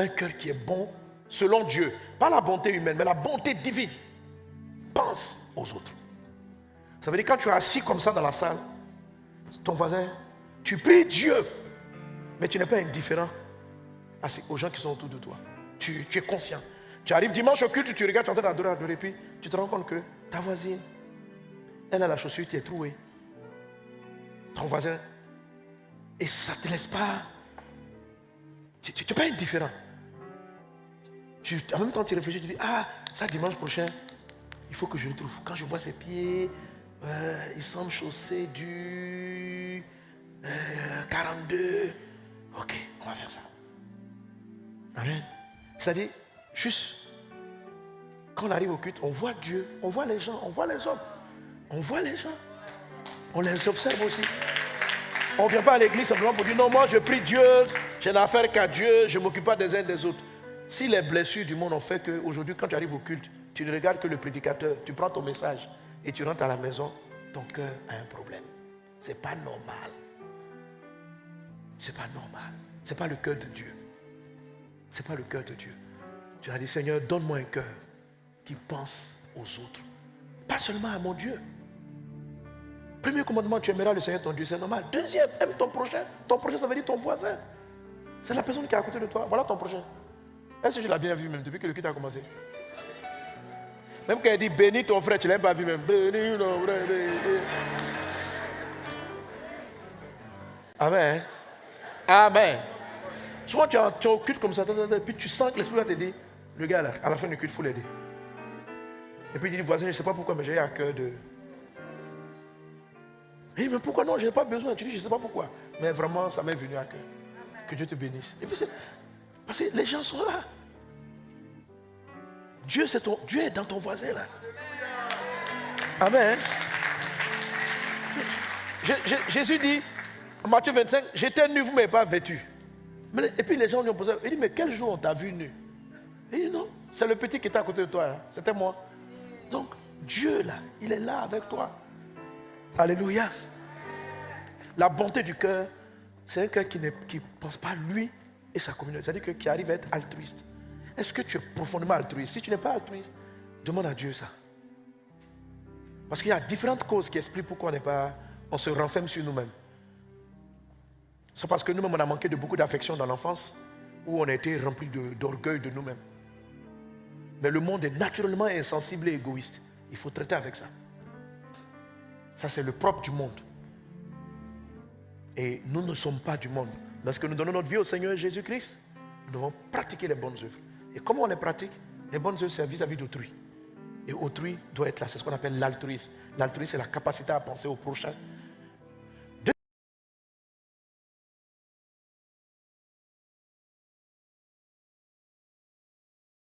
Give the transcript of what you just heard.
un cœur qui est bon selon Dieu. Pas la bonté humaine, mais la bonté divine. Pense aux autres. Ça veut dire quand tu es assis comme ça dans la salle, ton voisin, tu pries Dieu, mais tu n'es pas indifférent aux gens qui sont autour de toi. Tu es conscient. Tu arrives dimanche au culte, tu regardes, tu es en train d'adorer, puis tu te rends compte que ta voisine, elle a la chaussure qui est trouée. Ton voisin, et ça ne te laisse pas. Tu n'es pas indifférent. En même temps, tu réfléchis, tu dis, ah, ça dimanche prochain, il faut que je le trouve. Quand je vois ses pieds, il semble chaussé du 42. Ok, on va faire ça. Amen. C'est-à-dire, juste, quand on arrive au culte, on voit Dieu, on voit les gens, on voit les hommes. On voit les gens. On les observe aussi. On ne vient pas à l'église simplement pour dire, non, moi je prie Dieu, j'ai n'affaire qu'à Dieu, je ne m'occupe pas des uns des autres. Si les blessures du monde ont fait qu'aujourd'hui, quand tu arrives au culte, tu ne regardes que le prédicateur, tu prends ton message et tu rentres à la maison, ton cœur a un problème. Ce n'est pas normal. Ce n'est pas normal. Ce n'est pas le cœur de Dieu. Ce n'est pas le cœur de Dieu. Tu as dit, Seigneur, donne-moi un cœur qui pense aux autres. Pas seulement à mon Dieu. Premier commandement, tu aimeras le Seigneur ton Dieu, c'est normal. Deuxième, aime ton prochain. Ton prochain, ça veut dire ton voisin. C'est la personne qui est à côté de toi. Voilà ton prochain. Est-ce que tu l'as bien vu même depuis que le culte a commencé? Même quand il dit bénis ton frère, tu ne l'as pas vu même. Bénis ton frère. Bénis. Amen. Amen. Souvent tu es au culte comme ça, puis tu sens que l'esprit va te dire, le gars là, à la fin du culte, il faut l'aider. Et puis il dit, voisin, je ne sais pas pourquoi, mais j'ai à cœur de... Et mais pourquoi non, je n'ai pas besoin. Tu dis, je ne sais pas pourquoi. Mais vraiment, ça m'est venu à cœur. Que Dieu te bénisse. Et puis parce que les gens sont là. Dieu est dans ton voisin là. Amen. Jésus dit, en Matthieu 25, j'étais nu, vous ne m'avez pas vêtu. Et puis les gens lui ont posé, il dit, mais quel jour on t'a vu nu? Il dit, non, c'est le petit qui était à côté de toi, là. C'était moi. Donc, Dieu là, il est là avec toi. Alléluia. La bonté du cœur, c'est un cœur qui ne pense pas lui et sa communauté. C'est-à-dire qui arrive à être altruiste. Est-ce que tu es profondément altruiste? Si tu n'es pas altruiste, demande à Dieu ça. Parce qu'il y a différentes causes qui expliquent pourquoi on se renferme sur nous-mêmes. C'est parce que nous-mêmes, on a manqué de beaucoup d'affection dans l'enfance, où on a été rempli d'orgueil de nous-mêmes. Mais le monde est naturellement insensible et égoïste. Il faut traiter avec ça. Ça, c'est le propre du monde. Et nous ne sommes pas du monde. Lorsque nous donnons notre vie au Seigneur Jésus-Christ, nous devons pratiquer les bonnes œuvres. Et comment on les pratique? Les bonnes œuvres, c'est vis-à-vis d'autrui. Et autrui doit être là. C'est ce qu'on appelle l'altruisme. L'altruisme, c'est la capacité à penser au prochain